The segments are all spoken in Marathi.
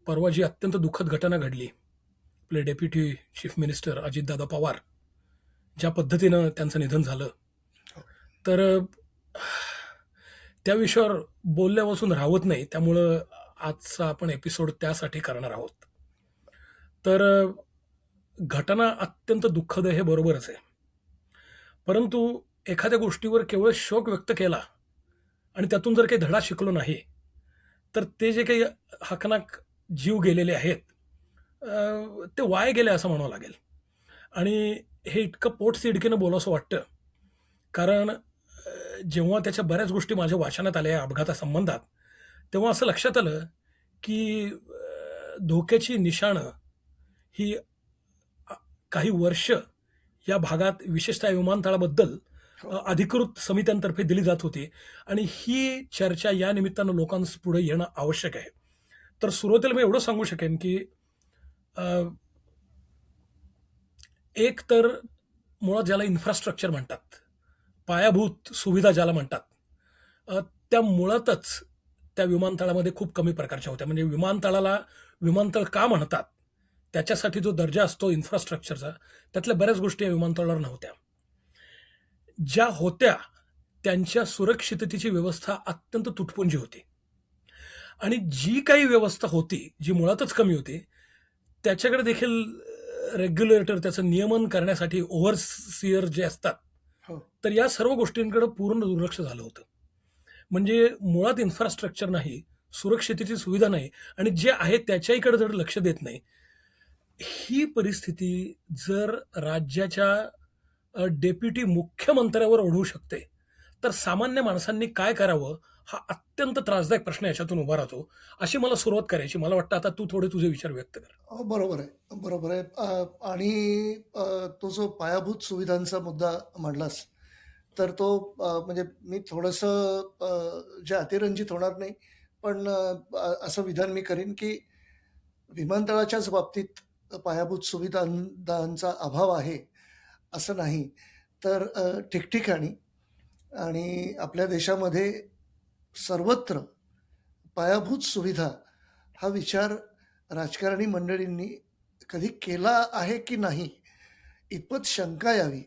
परवा जी अत्यंत दुःखद घटना घडली, आपले deputy chief minister Ajitdada Pawar ज्या पद्धतीनं त्यांचं निधन झालं, तर त्या विषयावर बोलल्यापासून राहवत नाही. त्यामुळं आजचा आपण एपिसोड त्यासाठी करणार आहोत. तर घटना अत्यंत दुःखद आहे, हे बरोबरच आहे. परंतु एखाद्या गोष्टीवर केवळ शोक व्यक्त केला आणि त्यातून जर काही धडा शिकलो नाही, तर ते जे काही हकनाक जीव गेलेले आहेत, ते वाया गेले असं म्हणावं लागेल. आणि हे इतकं पोटतिडकीनं बोलावसं वाटतं. कारण जेव्हा त्याच्या बऱ्याच गोष्टी माझ्या वाचनात आल्या या अपघातासंबंधात, तेव्हा असं लक्षात आलं, की धोक्याची निशाणं ही अ, काही वर्ष या भागात विशेषतः विमानतळाबद्दल हो. अधिकृत समित्यांतर्फे दिली जात होती आणि ही चर्चा या निमित्तानं लोकांपुढे येणं आवश्यक आहे. तर सुरुवातीला मी एवढं सांगू शकेन, की अ, एक तर मुळात ज्याला इन्फ्रास्ट्रक्चर म्हणतात, पायाभूत सुविधा ज्याला म्हणतात, अ, त्या मुळातच त्या विमानतळामध्ये खूप कमी प्रकारच्या होत्या. म्हणजे विमानतळाला विमानतळ का म्हणतात, त्याच्यासाठी जो दर्जा असतो इन्फ्रास्ट्रक्चरचा, त्यातल्या बऱ्याच गोष्टी या विमानतळावर नव्हत्या. ज्या होत्या, त्यांच्या सुरक्षिततेची व्यवस्था अत्यंत तुटपुंजी होती आणि जी काही व्यवस्था होती, जी मुळातच कमी होती, त्याच्याकडे देखील रेग्युलेटर त्याचं नियमन करण्यासाठी ओव्हरसिअर जे असतात, हो. तर या सर्व गोष्टींकडे पूर्ण दुर्लक्ष झालं होतं. म्हणजे मुळात इन्फ्रास्ट्रक्चर नाही, सुरक्षितेची सुविधा नाही आणि जे आहे त्याच्याहीकडे जर लक्ष देत नाही, ही परिस्थिती जर राज्याच्या डेप्युटी मुख्यमंत्र्यावर ओढवू शकते, तर सामान्य माणसांनी काय करावं? हा अत्यंत त्रासदायक प्रश्न याच्यातून उभा राहतो. अशी मला सुरुवात करायची. मला वाटतं आता तू थोडे तुझे विचार व्यक्त कर. हो, बरोबर आहे. बरोबर आहे. आणि तो जो पायाभूत सुविधांचा मुद्दा मांडलास, तर तो म्हणजे मी थोडंसं जे अतिरंजित होणार नाही, पण असं विधान मी करीन, की विमानतळाच्याच बाबतीत पायाभूत सुविधांचा अभाव आहे, असं नाही. तर ठिकठिकाणी आणि आपल्या देशामध्ये सर्वत्र पायाभूत सुविधा हा विचार राजकारणी मंडळींनी कधी केला आहे की नाही, इतपत शंका यावी.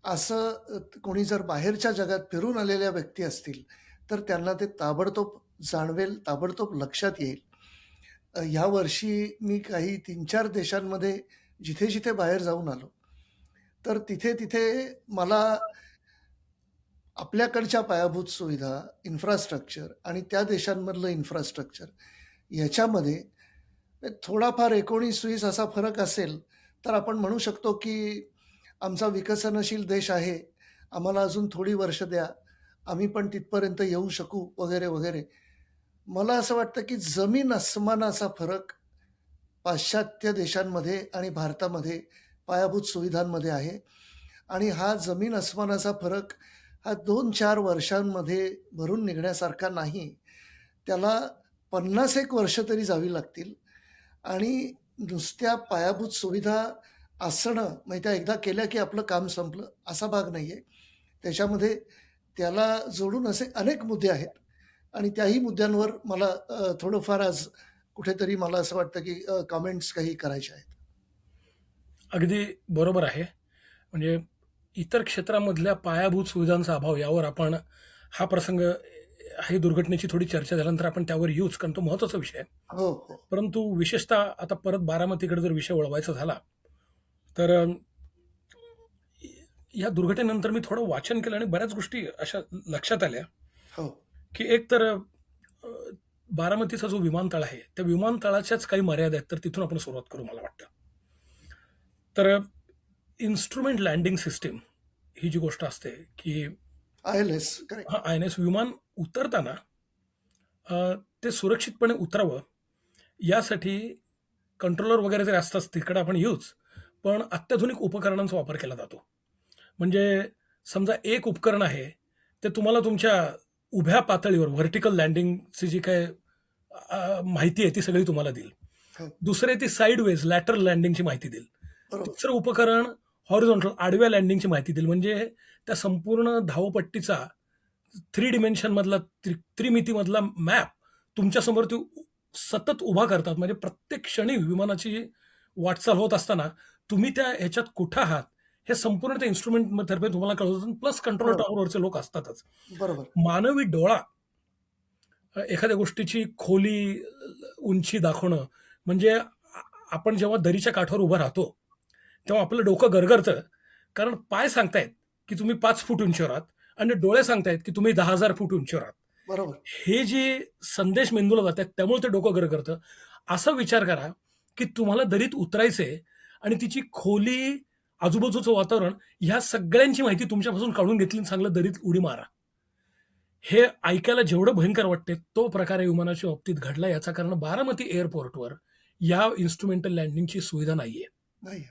असं कोणी जर बाहेरच्या जगात फिरून आलेल्या व्यक्ती असतील, तर त्यांना ते ताबडतोब जाणवेल, ताबडतोब लक्षात येईल. ह्यावर्षी मी काही 3-4 देशांमध्ये जिथे-जिथे बाहेर जाऊन आलो, तर तिथे-तिथे मला आपल्याकडच्या पायाभूत सुविधा, इन्फ्रास्ट्रक्चर आणि त्या देशांमधलं इन्फ्रास्ट्रक्चर याच्यामध्ये थोडाफार 19-20 असा फरक असेल, तर आपण म्हणू शकतो, की आमचा विकसनशील देश आहे. आम्हाला अजून थोडी वर्ष द्या. आम्ही पण तिथपर्यंत येऊ शकू वगैरे, वगैरे. मला असं वाटतं, की जमीन अस्मानाचा फरक पाश्चात्य देशांमध्ये आणि भारतामध्ये पायाभूत सुविधांमध्ये आहे आणि हा जमीन अस्मानाचा फरक हा 2-4 वर्षांमध्ये भरून निघण्यासारखा नाही. त्याला 50 एक वर्ष तरी जावी लागतील आणि नुसत्या पायाभूत सुविधा असणं, म्हणजे त्या एकदा केल्या की आपलं काम संपलं, असा भाग नाहीये. त्याच्यामध्ये त्याला जोडून असे अनेक मुद्दे आहेत आणि त्याही मुद्द्यांवर मला थोडंफार आज कुठेतरी मला असं वाटतं की कमेंट्स काही करायच्या आहेत. अगदी बरोबर आहे. म्हणजे इतर क्षेत्रामधल्या पायाभूत सुविधांचा अभाव यावर आपण हा प्रसंग ही दुर्घटनेची थोडी चर्चा झाल्यानंतर आपण त्यावर येऊच, कारण तो महत्त्वाचा विषय आहे. हो, हो. परंतु विशेषतः आता परत बारामतीकडे जर विषय वळवायचा झाला, तर या दुर्घटनेनंतर मी थोडं वाचन केलं आणि बऱ्याच गोष्टी अशा लक्षात आल्या, हो. की एक तर बारामतीचा जो विमानतळ आहे, त्या विमानतळाच्याच काही मर्यादा आहेत. तर तिथून आपण सुरुवात करू मला वाटतं. तर इन्स्ट्रुमेंट लँडिंग सिस्टीम ही जी गोष्ट असते, की ILS करेक्ट. हां, आय-एन-एस विमान उतरताना अ, ते सुरक्षितपणे उतरावं यासाठी कंट्रोलर वगैरे जरी असतात तिकडे आपण येऊच, पण अत्याधुनिक उपकरणांचा वापर केला जातो. म्हणजे समजा एक उपकरण आहे, ते तुम्हाला तुमच्या उभ्या पातळीवर व्हर्टिकल लँडिंगची जी काही माहिती आहे ती सगळी तुम्हाला देईल. हो. दुसरे ती साइडवेज लॅटरल लँडिंगची माहिती देईल. बरोबर. तिसरं उपकरण हॉरिझॉन्टल आडव्या लँडिंगची माहिती देईल. म्हणजे त्या संपूर्ण धावपट्टीचा 3 डिमेन्शन मधला त्रिमितीमधला मॅप तुमच्यासमोर तो सतत उभा करतात. म्हणजे प्रत्येक क्षणी विमानाची वाटचाल होत असताना तुम्ही त्या ह्याच्यात कुठे आहात, हे संपूर्ण त्या इन्स्ट्रुमेंट तर्फे तुम्हाला कळवतं. प्लस कंट्रोल बरोबर, टॉवरवरचे लोक असतातच. बरोबर. मानवी डोळा एखाद्या गोष्टीची खोली, उंची दाखवणं म्हणजे आपण जेव्हा दरीच्या काठावर उभं राहतो, तेव्हा आपलं डोकं गरगरतं. कारण पाय सांगतायत, की तुम्ही 5 फूट उंचीवर आहात आणि डोळे सांगतायत, की तुम्ही 10,000 फूट उंचीवर आहात. बरोबर. हे जे संदेश मेंदूला जातात त्यामुळे ते डोकं गरगरतं. असा विचार करा, की तुम्हाला दरीत उतरायचंय आणि तिची खोली, आजूबाजूचं वातावरण ह्या सगळ्यांची माहिती तुमच्यापासून काढून घेतली आणि चांगलं दरीत उडी मारा. हे ऐकायला जेवढं भयंकर वाटते, तो प्रकार या विमानाच्या बाबतीत घडला. याचं कारण बारामती एअरपोर्टवर या इन्स्ट्रुमेंटल लँडिंगची सुविधा नाहीये. नाही.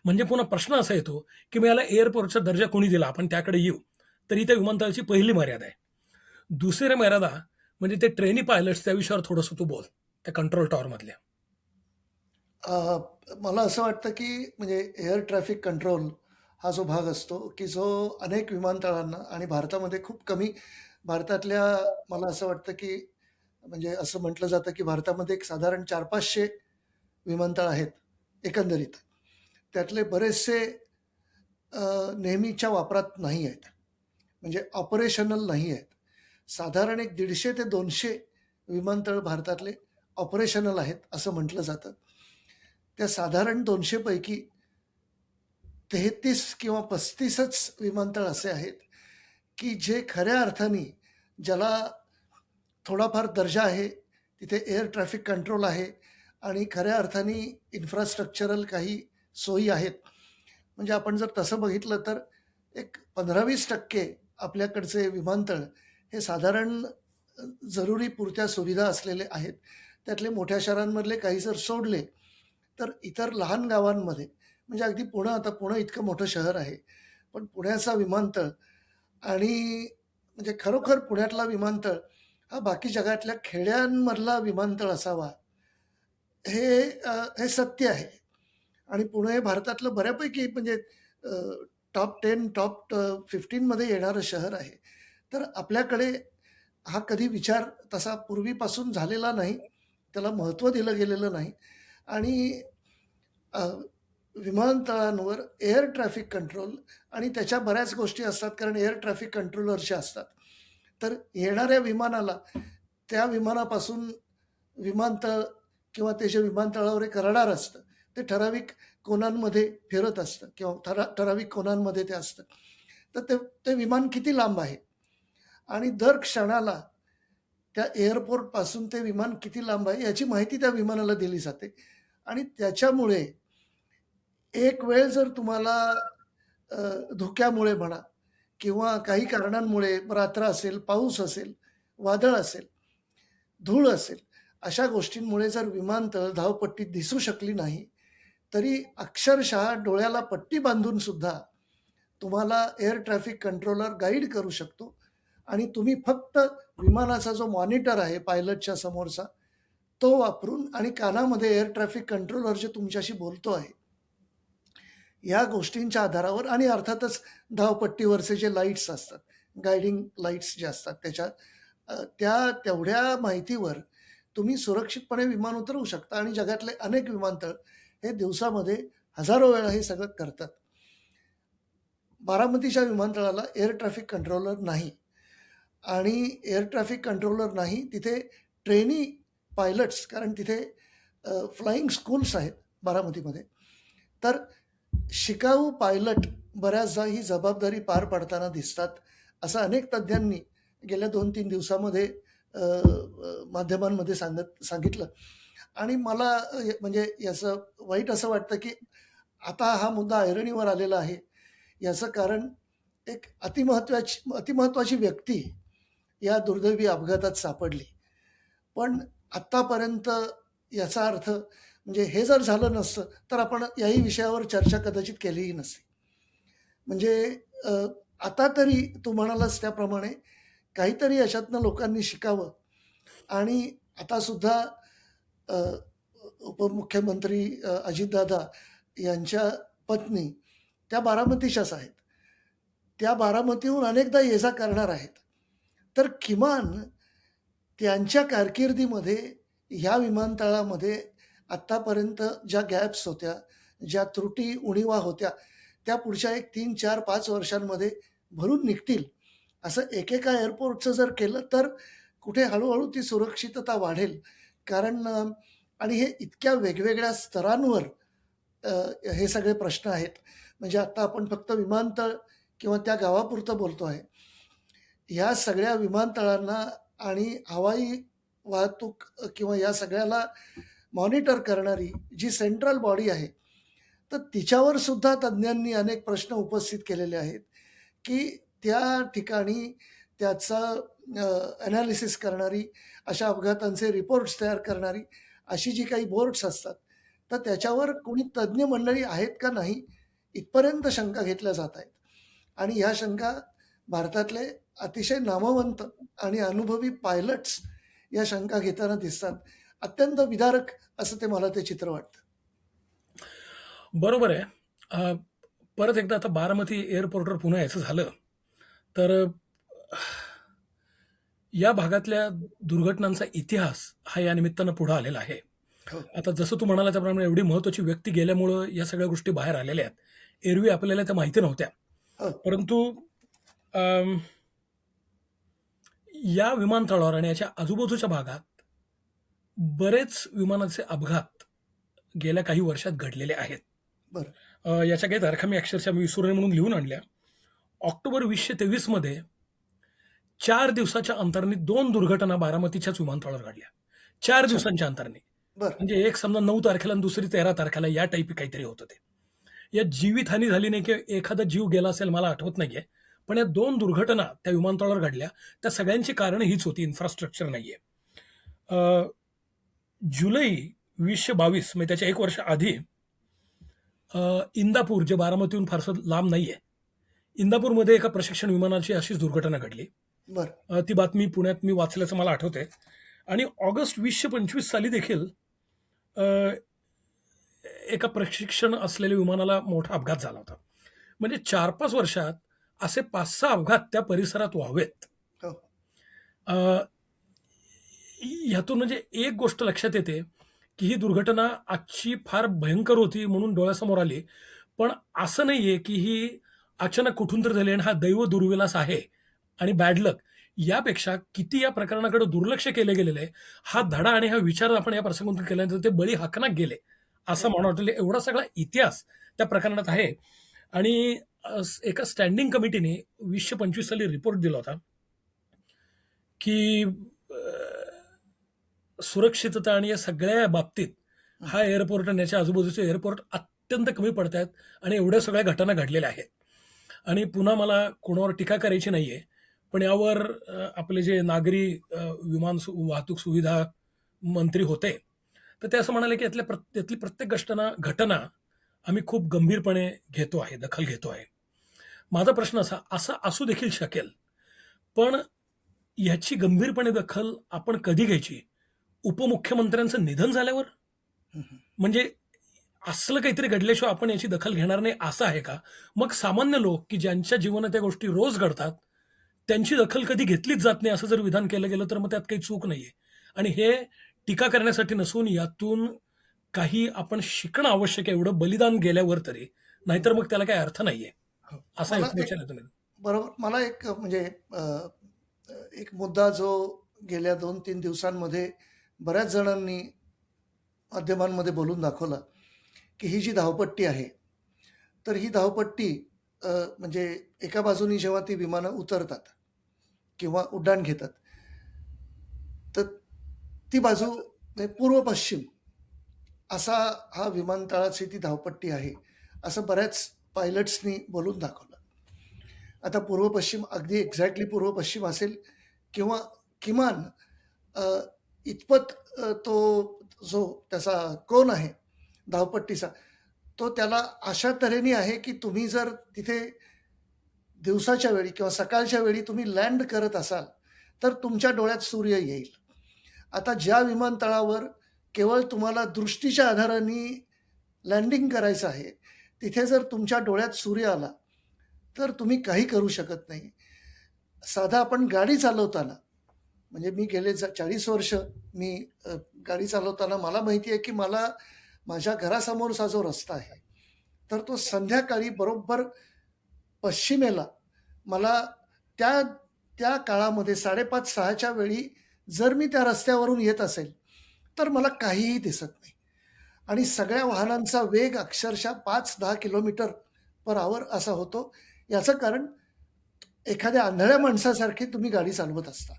म्हणजे पुन्हा प्रश्न असा येतो, की मग याला एअरपोर्टचा दर्जा कोणी दिला? आपण त्याकडे येऊ. तर ही त्या विमानतळाची पहिली मर्यादा आहे. दुसरी मर्यादा म्हणजे ते ट्रेनी पायलट्स त्या विषयावर थोडंसं तू बोल, त्या कंट्रोल टॉवरमधल्या. अ, मला असं वाटतं, की म्हणजे एअर ट्रॅफिक कंट्रोल हा जो भाग असतो, की जो अनेक विमानतळांना आणि भारतामध्ये खूप कमी भारतातल्या मला असं वाटतं, की म्हणजे असं म्हटलं जातं, की भारतामध्ये एक साधारण 400-500 विमानतळ आहेत एकंदरीत. त्यातले बरेचसे नेहमीच्या वापरात नाही आहेत. म्हणजे ऑपरेशनल नाही आहेत. साधारण एक 150 ते 200 विमानतळ भारतातले ऑपरेशनल आहेत, असं म्हटलं जातं. त्या साधारण 200 पैकी 33 किंवा 35च विमानतळ असे आहेत, की जे खऱ्या अर्थाने ज्याला थोडाफार दर्जा आहे, तिथे एअर ट्रॅफिक कंट्रोल आहे आणि खऱ्या अर्थाने इन्फ्रास्ट्रक्चरल काही सोयी आहेत. म्हणजे आपण जर तसं बघितलं तर एक 15-20% आपल्याकडचे विमानतळ हे साधारण जरुरी पुरत्या सुविधा असलेले आहेत. त्यातले मोठ्या शहरांमधले काही जर सोडले, तर इतर लहान गावांमध्ये म्हणजे अगदी पुणं आता पुणं इतकं मोठं शहर आहे. पण पुण्याचा विमानतळ आणि म्हणजे खरोखर पुण्यातला विमानतळ हा बाकी जगातल्या खेड्यांमधला विमानतळ असावा, हे सत्य आहे. आणि पुणे हे भारतातलं बऱ्यापैकी म्हणजे टॉप 10, टॉप 15 मध्ये येणारं शहर आहे. तर आपल्याकडे हा कधी विचार तसा पूर्वीपासून झालेला नाही. त्याला महत्त्व दिलं गेलेलं नाही आणि अ, विमानतळांवर एअर ट्रॅफिक कंट्रोल आणि त्याच्या बऱ्याच गोष्टी असतात कारण एअर ट्रॅफिक कंट्रोलर जे असतात. तर येणाऱ्या विमानाला त्या विमानापासून विमानतळ किंवा ते जे विमानतळावर एक रडार असतं, ते ठराविक कोनांमध्ये फिरत असतं किंवा ठराविक कोनांमध्ये ते असतं. तर ते ते विमान किती लांब आहे आणि दर क्षणाला त्या एअरपोर्टपासून ते विमान किती लांब आहे याची माहिती त्या विमानाला दिली जाते आणि त्याच्यामुळे एक वेळ जर तुम्हाला अ, धुक्यामुळे म्हणा किंवा काही कारणांमुळे रात्र असेल, पाऊस असेल, वादळ असेल, धूळ असेल, अशा गोष्टींमुळे जर विमानतळ धावपट्टीत दिसू शकली नाही, तरी अक्षरशः डोळ्याला पट्टी बांधून सुद्धा तुम्हाला एअर ट्रॅफिक कंट्रोलर गाईड करू शकतो आणि तुम्ही फक्त विमानाचा जो मॉनिटर आहे पायलटच्या समोरचा, तो वापरून आणि कानामध्ये एअर ट्रॅफिक कंट्रोलर जे तुमच्याशी बोलतो आहे, या गोष्टींच्या आधारावर आणि अर्थातच धावपट्टीवरचे जे लाईट्स असतात, गाईडिंग लाईट्स जे असतात त्या तेवढ्या माहितीवर तुम्ही सुरक्षितपणे विमान उतरवू शकता आणि जगातले अनेक विमानतळ हे दिवसामध्ये हजारो वेळा हे सगळं करतात. बारामतीच्या विमानतळाला एअर ट्रॅफिक कंट्रोलर नाही आणि एअर ट्रॅफिक कंट्रोलर नाही, तिथे ट्रेनी पायलट्स कारण तिथे फ्लाइंग स्कूल्स आहेत बारामतीमध्ये. तर शिकाऊ पायलट बऱ्याचदा ही जबाबदारी पार पाडताना दिसतात, असं अनेक तज्ञांनी गेल्या 2-3 दिवसामध्ये माध्यमांमध्ये सांगितलं आणि मला म्हणजे याचं वाईट असं वाटतं, की आता हा मुद्दा ऐरणीवर आलेला आहे. याचं कारण एक अतिमहत्त्वाची व्यक्ती या दुर्दैवी अपघातात सापडली. पण आत्तापर्यंत याचा अर्थ म्हणजे हे जर झालं नसतं, तर आपण याही विषयावर चर्चा कदाचित केलीही नसती. म्हणजे अ, आता तरी तू म्हणालास त्याप्रमाणे काहीतरी याच्यातनं लोकांनी शिकावं आणि आता सुद्धा अ, उपमुख्यमंत्री अजितदादा यांच्या पत्नी त्या बारामतीच्याच आहेत. त्या बारामतीहून अनेकदा ये-जा करणार आहेत. तर किमान त्यांच्या कारकिर्दीमध्ये ह्या विमानतळामध्ये आत्तापर्यंत ज्या गॅप्स होत्या, ज्या त्रुटी, उणिवा होत्या, त्या पुढच्या एक 3, 4, 5 वर्षांमध्ये भरून निघतील. असं एकेका एअरपोर्टचं जर केलं, तर कुठे हळू ती सुरक्षितता वाढेल. कारण आणि हे इतक्या वेगवेगळ्या स्तरांवर अ, हे सगळे प्रश्न आहेत. म्हणजे आता आपण फक्त विमानतळ किंवा त्या गावापुरतं बोलतो आहे. ह्या सगळ्या विमानतळांना आणि हवाई वाहतूक किंवा या सगळ्याला मॉनिटर करणारी जी सेंट्रल बॉडी आहे, तर तिच्यावर सुद्धा तज्ञांनी अनेक प्रश्न उपस्थित केलेले आहेत, की त्या ठिकाणी त्याचं एनालिसिस करणारी, अशा अपघातांचे रिपोर्ट्स तयार करणारी अशी जी काही बोर्ड्स असतात, तर त्याच्यावर कोणी तज्ञ मंडळी आहेत का नाही, इथपर्यंत शंका घेतल्या जात आहेत. आणि ह्या शंका भारतातले अतिशय नामवंत आणि अनुभवी पायलट्स या शंका घेताना दिसतात. अत्यंत विदारक असं मला ते चित्र वाटतं. बरोबर आहे. अ, परत एकदा आता बारामती एअरपोर्टवर पुन्हा यायचं झालं, तर या भागातल्या दुर्घटनांचा इतिहास हा या निमित्तानं पुढे आलेला आहे. हो, आता जसं तू म्हणाला त्याप्रमाणे एवढी महत्त्वाची व्यक्ती गेल्यामुळं या सगळ्या गोष्टी बाहेर आलेल्या आहेत. एरवी आपल्याला त्या माहिती नव्हत्या. हो. परंतु अं, या विमानतळावर आणि याच्या आजूबाजूच्या भागात बरेच विमानाचे अपघात गेल्या काही वर्षात घडलेले आहेत. बरं. याच्या काही तारखा मी अक्षरशः मी विसरू नये म्हणून लिहून आणल्या. ऑक्टोबर 2023 मध्ये 4 दिवसाच्या अंतराने 2 दुर्घटना बारामतीच्याच विमानतळावर घडल्या. 4 अच्छा. दिवसांच्या अंतराने. बरं. म्हणजे एक समजा 9 तारखेला आणि दुसरी 13 तारखेला या टाइपी काहीतरी होतं ते. यात जीवितहानी झाली नाही किंवा एखादा जीव गेला असेल मला आठवत नाहीये. पण या 2 दुर्घटना त्या विमानतळावर घडल्या. त्या सगळ्यांची कारणं हीच होती, इन्फ्रास्ट्रक्चर नाहीये. अ, जुलै 2022 म्हणजे त्याच्या 1 वर्ष आधी इंदापूर जे बारामतीहून फारसं लांब नाहीये. इंदापूरमध्ये एका प्रशिक्षण विमानाची अशीच दुर्घटना घडली. बरं. ती बातमी पुण्यात मी वाचल्याचं मला आठवतंय. आणि ऑगस्ट 2025 साली देखील अ, एका प्रशिक्षण असलेल्या विमानाला मोठा अपघात झाला होता. म्हणजे 4-5 वर्षात असे 5-6 अपघात त्या परिसरात व्हावेत. हो. अ, ह्यातून म्हणजे एक गोष्ट लक्षात येते, की ही दुर्घटना आजची फार भयंकर होती म्हणून डोळ्यासमोर आली. पण असं नाहीये, की ही अचानक कुठून तरी झाली आणि हा दैव दुर्विलास आहे आणि बॅड लक. यापेक्षा किती या प्रकरणाकडे दुर्लक्ष केलं गेलेलं आहे. हा धडा आणि हा विचार आपण या प्रसंगातून केल्यानंतर ते बळी हाकनाक गेले. असं हो. मला वाटलं एवढा सगळा इतिहास त्या प्रकरणात आहे. आणि एका स्टँडिंग कमिटीने 2025 साली रिपोर्ट दिला होता, की सुरक्षितता आणि या सगळ्या बाबतीत हं. हा एअरपोर्ट आणि याच्या आजूबाजूचे एअरपोर्ट अत्यंत कमी पडतायत आणि एवढ्या सगळ्या घटना घडलेल्या आहेत. आणि पुन्हा मला कोणावर टीका करायची नाहीये. पण यावर आपले जे नागरी वाहतूक सुविधा मंत्री होते, तर ते असं म्हणाले, की यातली प्रत्येक घटना आम्ही खूप गंभीरपणे घेतो आहे, दखल घेतो आहे. माझा प्रश्न असा असू देखील शकेल. पण ह्याची गंभीरपणे दखल आपण कधी घ्यायची? उपमुख्यमंत्र्यांचं निधन झाल्यावर? हं, हं. म्हणजे असलं काहीतरी घडल्याशिवाय आपण याची दखल घेणार नाही असं आहे का? मग सामान्य लोक, की ज्यांच्या जीवनात या गोष्टी रोज घडतात, त्यांची दखल कधी घेतलीच जात नाही असं जर विधान केलं गेलं, तर मग त्यात काही चूक नाहीये. आणि हे टीका करण्यासाठी नसून यातून काही आपण शिकणं आवश्यक आहे एवढं बलिदान गेल्यावर तरी. नाहीतर मग त्याला काही अर्थ नाहीये. हो. असा मला हेतू एक लक्षात येतो. बरोबर. मला एक म्हणजे अ, अ, एक मुद्दा जो गेल्या 2-3 दिवसांमध्ये बऱ्याच जणांनी माध्यमांमध्ये बोलून दाखवला, की ही जी धावपट्टी आहे, तर ही धावपट्टी म्हणजे एका बाजूनी जेव्हा ती विमानं उतरतात किंवा उड्डाण घेतात, तर ती बाजू म्हणजे पूर्व-पश्चिम असा हा विमानतळाची ती धावपट्टी आहे, असं बऱ्याच पायलट्सनी बोलून दाखवलं. आता पूर्व-पश्चिम अगदी एक्झॅक्टली पूर्व-पश्चिम असेल किंवा किमान अ, इतपत तो जो त्याचा कोन आहे धावपट्टीचा, तो त्याला अशा तऱ्हेने आहे, की तुम्ही जर तिथे दिवसाच्या वेळी किंवा सकाळच्या वेळी तुम्ही लँड करत असाल, तर तुमच्या डोळ्यात सूर्य येईल. आता ज्या विमानतळावर केवळ तुम्हाला दृष्टीच्या आधाराने लँडिंग करायचं आहे, तिथे जर तुमच्या डोळ्यात सूर्य आला, तर तुम्ही काही करू शकत नाही. साधा आपण गाडी चालवताना म्हणजे मी गेले 40 वर्ष मी गाडी चालवताना मला माहिती आहे, की मला माझ्या घरासमोरचा जो रस्ता आहे, तर तो संध्याकाळी बरोबर पश्चिमेला मला त्या त्या काळामध्ये 5:30-6च्या वेळी जर मी त्या रस्त्यावरून येत असेल, तर मला काहीही दिसत नाही आणि सगळ्या वाहनांचा वेग अक्षरशः 5-10 किलोमीटर पर हॉवर असा होतो. याचं कारण एखाद्या आंधळ्या माणसासारखी तुम्ही गाडी चालवत असता.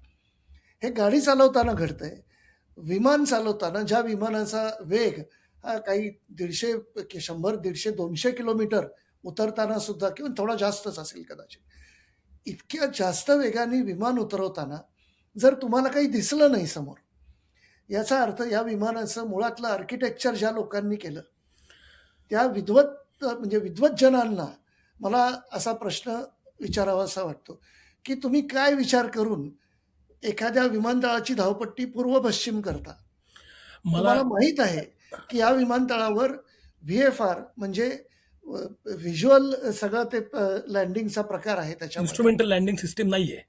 हे गाडी चालवताना घडतंय. विमान चालवताना ज्या विमानाचा वेग हा काही 150 100, 150, 200 किलोमीटर उतरताना सुद्धा किंवा थोडा जास्तच असेल कदाचित. इतक्या जास्त वेगाने विमान उतरवताना जर तुम्हाला काही दिसलं नाही समोर, याचा अर्थ या विमानाचं मुळातलं आर्किटेक्चर ज्या लोकांनी केलं, त्या म्हणजे विद्वज्जनांना मला असा प्रश्न विचारावासा वाटतो, की तुम्ही काय विचार करून एखाद्या विमानतळाची धावपट्टी पूर्व-पश्चिम करता? मला तुम्हाला माहीत आहे, की या विमानतळावर व्ही-एफ-आर म्हणजे व्हिज्युअल सगळं ते लँडिंगचा प्रकार आहे त्याच्यामध्ये. इन्स्ट्रुमेंटल लँडिंग सिस्टीम नाहीये.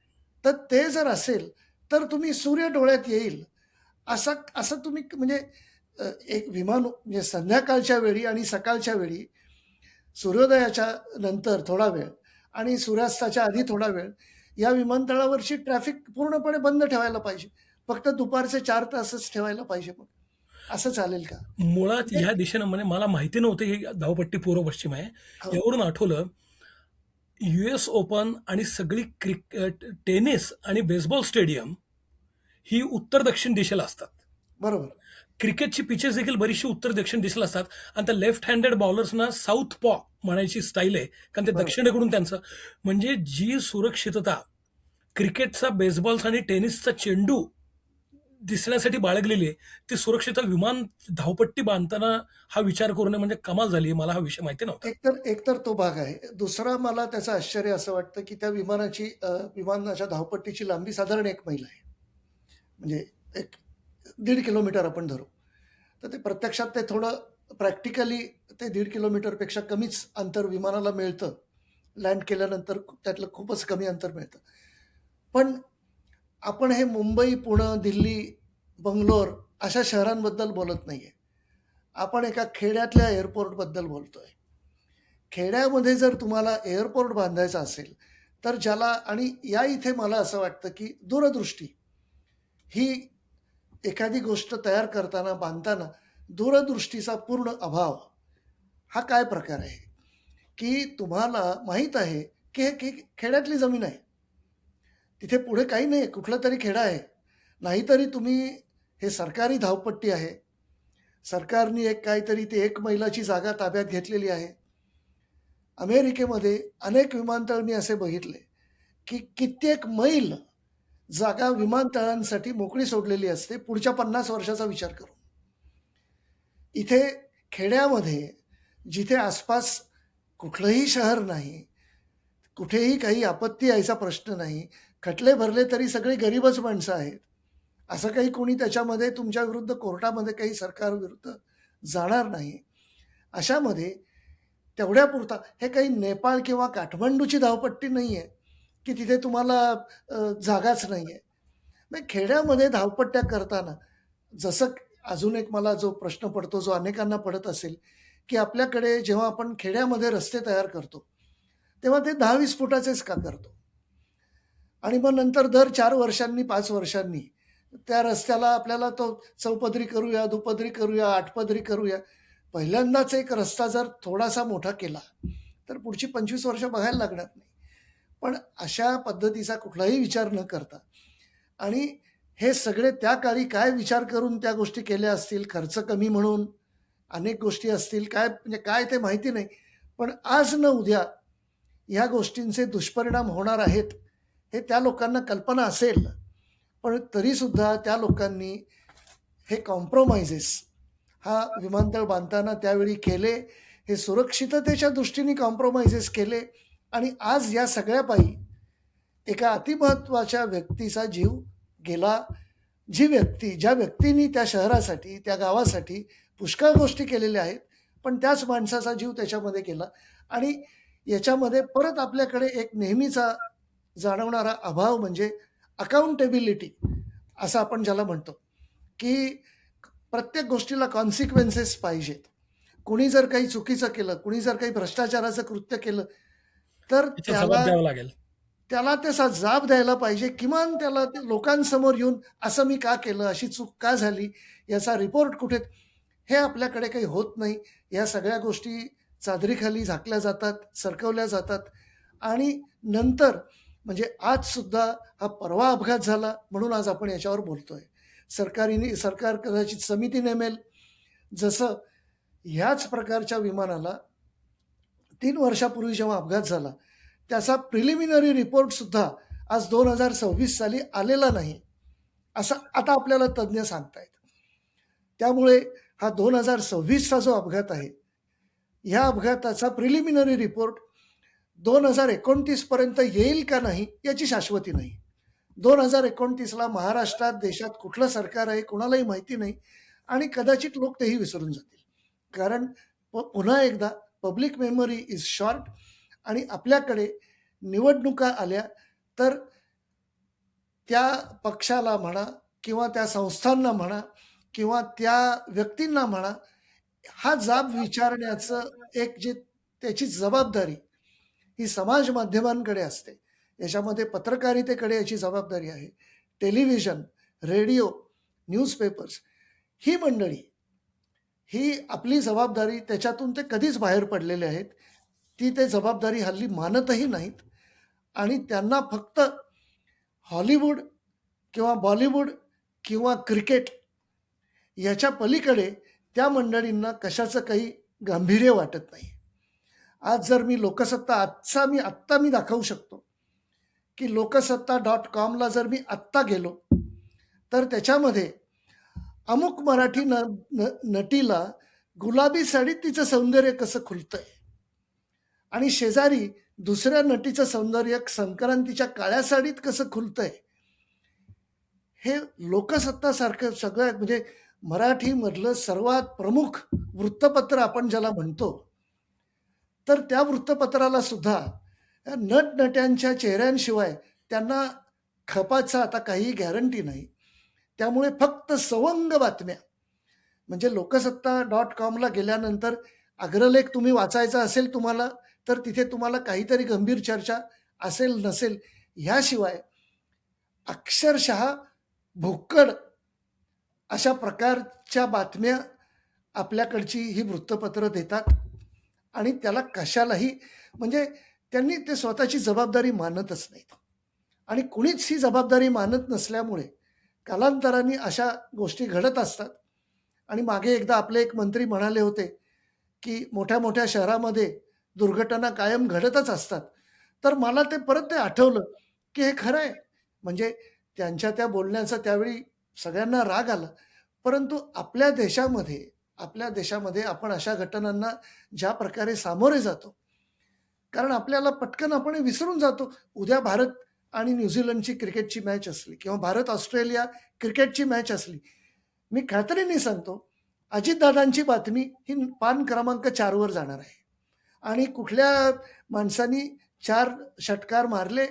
तर ते जर असेल, तर तुम्ही सूर्य डोळ्यात येईल असं असं तुम्ही म्हणजे एक विमान म्हणजे संध्याकाळच्या वेळी आणि सकाळच्या वेळी सूर्योदयाच्या नंतर थोडा वेळ आणि सूर्यास्ताच्या आधी थोडा वेळ या विमानतळावरची ट्रॅफिक पूर्णपणे बंद ठेवायला पाहिजे. फक्त दुपारचे 4 तासच ठेवायला पाहिजे मग. असं चालेल का? मुळात म्हणजे ह्या दिशेनं म्हणजे मला माहिती नव्हतं ही धावपट्टी पूर्व पश्चिम आहे. हो, यावरून आठवलं US ओपन आणि सगळी टेनिस आणि बेसबॉल स्टेडियम ही उत्तर-दक्षिण दिशेला असतात. बरोबर. क्रिकेटची पिचेस देखील बरीचशी उत्तर-दक्षिण दिशेला असतात आणि त्या लेफ्ट हँडेड बॉलर्सना साउथ पॉ म्हणायची स्टाईल आहे. कारण ते बरोबर. दक्षिणेकडून त्यांचं म्हणजे जी सुरक्षितता क्रिकेटचा, बेसबॉलचा आणि टेनिसचा चेंडू दिसण्यासाठी बाळगलेली आहे, ती सुरक्षितता विमान धावपट्टी बांधताना हा विचार करू म्हणजे कमाल झाली आहे. मला हा विषय माहिती नव्हता. एकतर तो भाग आहे. दुसरा मला त्याचं आश्चर्य असं वाटतं, की त्या विमानाच्या धावपट्टीची लांबी साधारण 1 मैल आहे. म्हणजे एक 1.5 किलोमीटर आपण धरू. तर ते प्रत्यक्षात ते थोडं प्रॅक्टिकली ते 1.5 किलोमीटरपेक्षा कमीच अंतर विमानाला मिळतं. लँड केल्यानंतर त्यातलं खूपच कमी अंतर मिळतं. पण आपण हे मुंबई, पुणे, दिल्ली, बंगलोर अशा शहरांबद्दल बोलत नाहीये. आपण एका खेड्यातल्या एअरपोर्टबद्दल बोलतोय. खेड्यामध्ये जर तुम्हाला एअरपोर्ट बांधायचा असेल, तर ज्याला आणि या इथे मला असं वाटतं, की दूरदृष्टी ही एखादी गोष्ट तयार करताना, बांधताना दूरदृष्टीचा पूर्ण अभाव हा काय प्रकार आहे? की तुम्हाला माहीत आहे, की हे खेड्यातली जमीन आहे. तिथे पुढे काही नाही, कुठलातरी खेडा आहे. नाहीतरी तुम्ही हे सरकारी धावपट्टी आहे. सरकारने एक काहीतरी ती 1 मैलाची जागा ताब्यात घेतलेली आहे. अमेरिकेमध्ये अनेक विमानतळ मी असे बघितले, की कित्येक मैल जागा विमानतळांसाठी मोकळी सोडलेली असते पुढच्या 50 वर्षाचा विचार करून. इथे खेड्यामध्ये जिथे आसपास कुठलंही शहर नाही, कुठेही काही आपत्ती यायचा प्रश्न नाही. खटले भरले तरी सगळी गरीबच माणसं आहेत. असं काही कोणी त्याच्यामध्ये तुमच्या विरुद्ध कोर्टामध्ये काही सरकारविरुद्ध जाणार नाही. अशामध्ये तेवढ्यापुरता हे काही नेपाळ किंवा काठमांडूची धावपट्टी नाहीये, की तिथे तुम्हाला जागाच नाहीये. मग खेड्यामध्ये धावपट्ट्या करताना जसं अजून एक मला जो प्रश्न पडतो, जो अनेकांना पडत असेल, की आपल्याकडे जेव्हा आपण खेड्यामध्ये रस्ते तयार करतो, तेव्हा ते 10-20 फुटाचेच का करतो? आणि मग नंतर दर 4 वर्षांनी, 5 वर्षांनी त्या रस्त्याला आपल्याला तो चौपदरी करूया, दुपदरी करूया, आठपदरी करूया. पहिल्यांदाच एक रस्ता जर थोडासा मोठा केला, तर पुढची 25 वर्ष बघायला लागणार नाही. पण अशा पद्धतीचा कुठलाही विचार न करता आणि हे सगळे त्या काळी काय विचार करून त्या गोष्टी केल्या असतील, खर्च कमी म्हणून अनेक गोष्टी असतील, काय म्हणजे काय ते माहिती नाही. पण आज न उद्या ह्या गोष्टींचे दुष्परिणाम होणार आहेत, हे त्या लोकांना कल्पना असेल. पण तरीसुद्धा त्या लोकांनी हे कॉम्प्रोमाइजेस हा विमानतळ बांधताना त्यावेळी केले. हे सुरक्षिततेच्या दृष्टीने कॉम्प्रोमाइजेस केले आणि आज या सगळ्या पायी एका अतिमहत्त्वाच्या व्यक्तीचा जीव गेला. ज्या व्यक्तीनी त्या शहरासाठी, त्या गावासाठी पुष्कळ गोष्टी केलेल्या आहेत, पण त्याच माणसाचा जीव त्याच्यामध्ये गेला आणि याच्यामध्ये परत आपल्याकडे एक नेहमीचा जाणवणारा अभाव म्हणजे अकाउंटेबिलिटी असं आपण ज्याला म्हणतो, की प्रत्येक गोष्टीला कॉन्सिक्वेन्सेस पाहिजेत. कुणी जर काही चुकीचं केलं, कुणी जर काही भ्रष्टाचाराचं कृत्य केलं, तर त्याचा जबाब त्याला द्यावा लागेल. त्याला त्याचा जाब द्यायला पाहिजे. किमान त्याला ते लोकांसमोर येऊन असं मी का केलं? अशी चूक का झाली? याचा रिपोर्ट कुठे हे आपल्याकडे काही होत नाही. या सगळ्या गोष्टी चादरीखाली झाकल्या जातात, सरकवल्या जातात आणि नंतर म्हणजे आजसुद्धा हा परवा अपघात झाला म्हणून आज आपण याच्यावर बोलतोय. सरकार कदाचित समिती नेमेल. जसं ह्याच प्रकारच्या विमानाला 3 वर्षापूर्वी जेव्हा अपघात झाला, त्याचा प्रिलिमिनरी रिपोर्टसुद्धा आज 2026 साली आलेला नाही. असं आता आपल्याला तज्ञ सांगतायत. त्यामुळे हा 2026चा जो अपघात आहे, ह्या अपघाताचा प्रिलिमिनरी रिपोर्ट 2029 पर्यंत येईल का नाही याची शाश्वती नाही. 2029ला महाराष्ट्रात, देशात कुठलं सरकार आहे कुणालाही माहिती नाही आणि कदाचित लोक तेही विसरून जातील. कारण पुन्हा एकदा पब्लिक मेमरी इज शॉर्ट आणि आपल्याकडे निवडणुका आल्या तर त्या पक्षाला म्हणा किंवा त्या संस्थांना म्हणा किंवा त्या व्यक्तींना म्हणा, हा जाब विचारण्याचं एक जे त्याची जबाबदारी ही समाज माध्यमांकडे असते. याच्यामध्ये पत्रकारितेकडे याची जबाबदारी आहे. टेलिव्हिजन, रेडिओ, न्यूजपेपर्स ही मंडळी, ही आपली जबाबदारी त्याच्यातून ते कधीच बाहेर पडलेले आहेत. ती ते जबाबदारी हल्ली मानतही नाहीत आणि त्यांना फक्त हॉलिवूड किंवा बॉलिवूड किंवा क्रिकेट याच्या पलीकडे त्या मंडळींना कशाचं काही गांभीर्य वाटत नाही. आज जर मी लोकसत्ता आत्ता मी दाखवू शकतो, की लोकसत्ता.comला जर मी आत्ता गेलो, तर त्याच्यामध्ये अमुक मराठी नटीला गुलाबी साडीत तिचं सौंदर्य कसं खुलतंय आणि शेजारी दुसऱ्या नटीचं सौंदर्य संक्रांतीच्या काळ्या साडीत कसं खुलतंय, हे लोकसत्तासारखं सगळ्यात म्हणजे मराठीमधलं सर्वात प्रमुख वृत्तपत्र आपण ज्याला म्हणतो, तर त्या वृत्तपत्राला सुद्धा या नटनट्यांच्या चेहऱ्यांशिवाय त्यांना खपाचं आता काही गॅरंटी नाही. त्यामुळे फक्त सवंग बातम्या म्हणजे लोकसत्ता.comला गेल्यानंतर अग्रलेख तुम्ही वाचायचा असेल तुम्हाला, तर तिथे तुम्हाला काहीतरी गंभीर चर्चा असेल नसेल ह्याशिवाय अक्षरशः भोक्कड अशा प्रकारच्या बातम्या आपल्याकडची ही वृत्तपत्र देतात आणि त्याला कशालाही म्हणजे त्यांनी ते स्वतःची जबाबदारी मानतच नाहीत आणि कुणीच ही जबाबदारी मानत नसल्यामुळे कालांतराने अशा गोष्टी घडत असतात आणि मागे एकदा आपले एक मंत्री म्हणाले होते, की मोठ्या-मोठ्या शहरामध्ये दुर्घटना कायम घडतच असतात. तर मला ते परत ते आठवलं, की हे खरं आहे. म्हणजे त्यांच्या त्या बोलण्याचा त्यावेळी सगळ्यांना राग आला. परंतु आपल्या देशामध्ये आपण अशा घटनांना ज्या प्रकारे सामोरे जातो, कारण आपल्याला पटकन आपण हे विसरून जातो. उद्या भारत आणि न्यूझीलंडची क्रिकेटची मॅच असली किंवा भारत-ऑस्ट्रेलिया क्रिकेटची मॅच असली. मी खात्रीने सांगतो, अजितदादांची बातमी ही पान क्रमांक 4 वर जाणार आहे. आणि कुठल्या माणसानी 4 षटकार मारले,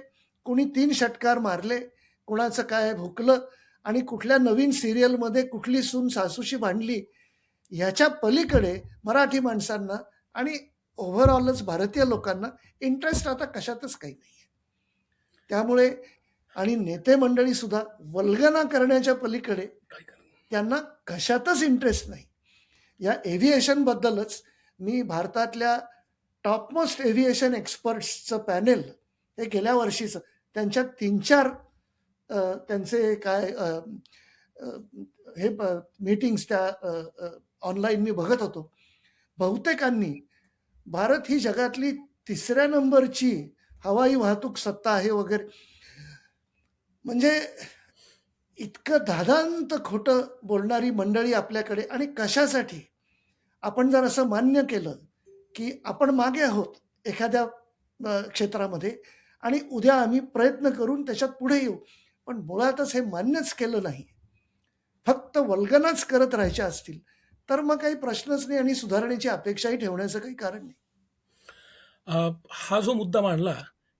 कुणी 3 षटकार मारले, कुणाचं काय भुकलं आणि कुठल्या नवीन सीरियलमध्ये कुठली सून सासूशी भांडली, ह्याच्या पलीकडे मराठी माणसांना आणि ओव्हरऑलच भारतीय लोकांना इंटरेस्ट आता कशातच काही नाहीये. त्यामुळे आणि नेते मंडळी सुद्धा वल्गना करण्याच्या पलीकडे काय करणार? त्यांना कशातच इंटरेस्ट नाही. या एव्हिएशनबद्दलच मी भारतातल्या टॉपमोस्ट एव्हिएशन एक्सपर्ट्सचं पॅनेल हे गेल्या वर्षीचं त्यांच्यात 3-4 त्यांचे काय अ, हे मीटिंग्स त्या ऑनलाईन मी बघत होतो. बहुतेकांनी भारत ही जगातली 3ऱ्या नंबरची हवाई वाहतूक सत्ता आहे वगैरे. म्हणजे इतकं धादांत खोटं बोलणारी मंडळी आपल्याकडे आणि कशासाठी? आपण जर असं मान्य केलं, की आपण मागे आहोत एखाद्या क्षेत्रामध्ये आणि उद्या आम्ही प्रयत्न करून त्याच्यात पुढे येऊ. पण मुळातच हे मान्यच केलं नाही. फक्त वल्गनाच करत राहायच्या असतील, तर मग काही प्रश्नच नाही आणि सुधारणेची अपेक्षाही ठेवण्याचं काही कारण नाही. हा जो मुद्दा मांडला,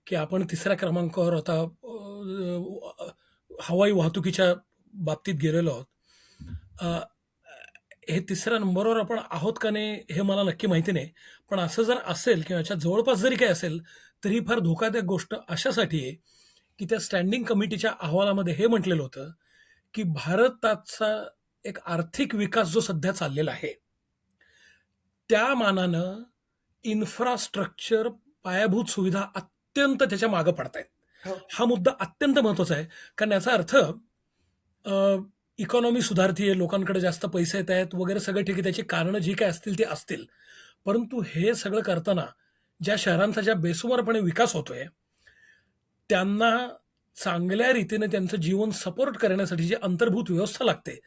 की आपण 3ऱ्या क्रमांकावर आता हवाई वाहतुकीच्या बाबतीत गेलेलो आहोत. अ, हे तिसऱ्या नंबरवर आपण आहोत का नाही हे मला नक्की माहिती नाही. पण असं जर असेल किंवा याच्या जवळपास जरी काही असेल, तरी फार धोकादायक गोष्ट अशासाठी आहे, की त्या स्टँडिंग कमिटीच्या अहवालामध्ये हे म्हटलेलं होतं, की भारताचा एक आर्थिक विकास जो सध्या चाललेला आहे, त्या मानानं इन्फ्रास्ट्रक्चर, पायाभूत सुविधा अत्यंत त्याच्या मागे पडतायत. हो, हा मुद्दा अत्यंत महत्त्वाचा आहे. कारण याचा अर्थ इकॉनॉमी सुधारतीये, लोकांकडे जास्त पैसे येत आहेत वगैरे सगळं ठीक आहे. त्याची कारणं जी काही असतील ती असतील. परंतु हे सगळं करताना ज्या शहरांचा ज्या बेसुमारपणे विकास होतोय, त्यांना चांगल्या रीतीने त्यांचं जीवन सपोर्ट करण्यासाठी जी अंतर्भूत व्यवस्था लागते,